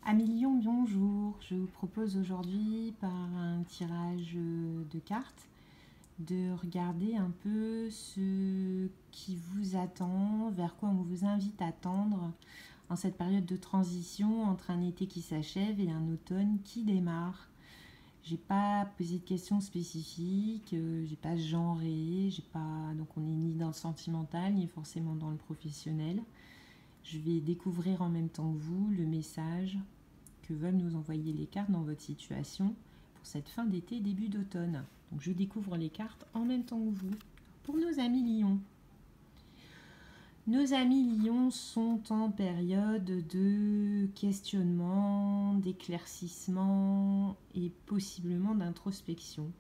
Amis Lion, bonjour. Je vous propose aujourd'hui, par un tirage de cartes, de regarder un peu ce qui vous attend, vers quoi on vous invite à tendre en cette période de transition entre un été qui s'achève et un automne qui démarre. J'ai pas posé de questions spécifiques, j'ai pas genré, donc on n'est ni dans le sentimental ni forcément dans le professionnel. Je vais découvrir en même temps que vous le message que veulent nous envoyer les cartes dans votre situation pour cette fin d'été, début d'automne. Donc je découvre les cartes en même temps que vous. Pour nos amis Lions. Nos amis Lions sont en période de questionnement, d'éclaircissement et possiblement d'introspection.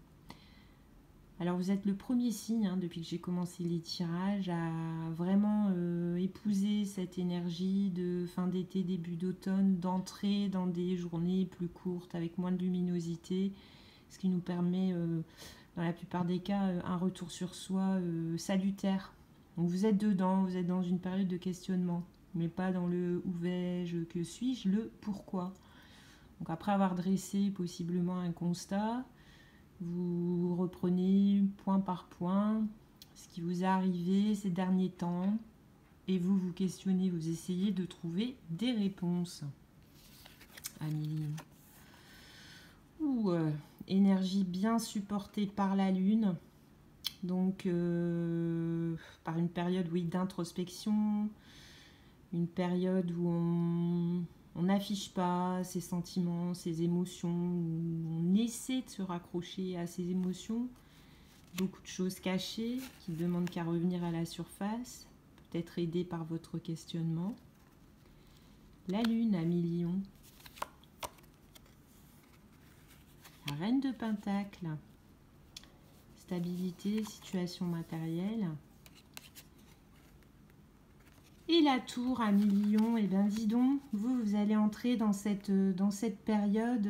Alors vous êtes le premier signe, depuis que j'ai commencé les tirages, à vraiment épouser cette énergie de fin d'été, début d'automne, d'entrer dans des journées plus courtes avec moins de luminosité, ce qui nous permet, dans la plupart des cas, un retour sur soi salutaire. Donc vous êtes dedans, vous êtes dans une période de questionnement, mais pas dans le où vais-je, que suis-je, le pourquoi. Donc après avoir dressé possiblement un constat, vous reprenez point par point ce qui vous est arrivé ces derniers temps et vous vous questionnez, vous essayez de trouver des réponses. Amélie. Énergie bien supportée par la lune, donc par une période d'introspection, une période où on n'affiche pas ses sentiments, ses émotions, on essaie de se raccrocher à ses émotions. Beaucoup de choses cachées qui ne demandent qu'à revenir à la surface, peut-être aidé par votre questionnement. La lune, amis Lion. La reine de Pentacle. Stabilité, situation matérielle. Et la tour, amis Lion, et bien dis donc, vous allez entrer dans cette période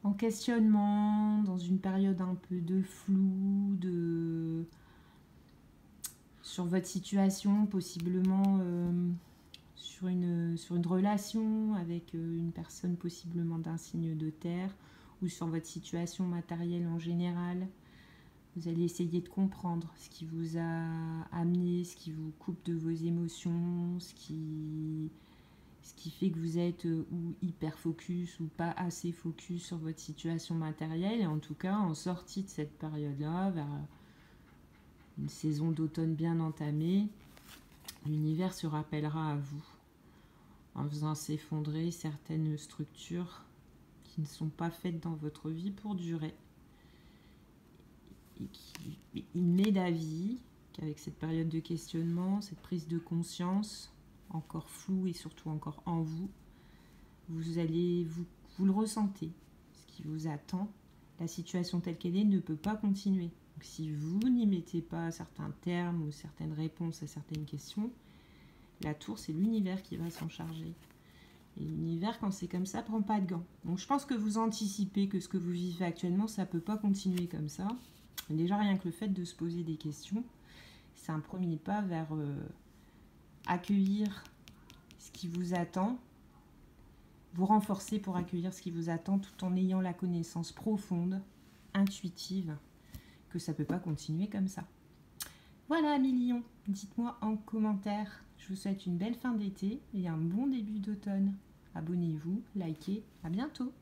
en questionnement, dans une période un peu de flou, sur votre situation, possiblement sur une relation avec une personne possiblement d'un signe de terre, ou sur votre situation matérielle en général. Vous allez essayer de comprendre ce qui vous a amené, ce qui vous coupe de vos émotions, ce qui fait que vous êtes ou hyper focus ou pas assez focus sur votre situation matérielle. Et en tout cas, en sortie de cette période-là, vers une saison d'automne bien entamée, l'univers se rappellera à vous en faisant s'effondrer certaines structures qui ne sont pas faites dans votre vie pour durer. Et il met d'avis qu'avec cette période de questionnement, cette prise de conscience, encore floue et surtout encore en vous, vous le ressentez, ce qui vous attend. La situation telle qu'elle est ne peut pas continuer. Donc, si vous n'y mettez pas certains termes ou certaines réponses à certaines questions, la tour, c'est l'univers qui va s'en charger. Et l'univers, quand c'est comme ça, prend pas de gants. Donc je pense que vous anticipez que ce que vous vivez actuellement, ça ne peut pas continuer comme ça. Déjà, rien que le fait de se poser des questions, c'est un premier pas vers accueillir ce qui vous attend, vous renforcer pour accueillir ce qui vous attend tout en ayant la connaissance profonde, intuitive, que ça ne peut pas continuer comme ça. Voilà, amis Lions, dites-moi en commentaire. Je vous souhaite une belle fin d'été et un bon début d'automne. Abonnez-vous, likez, à bientôt.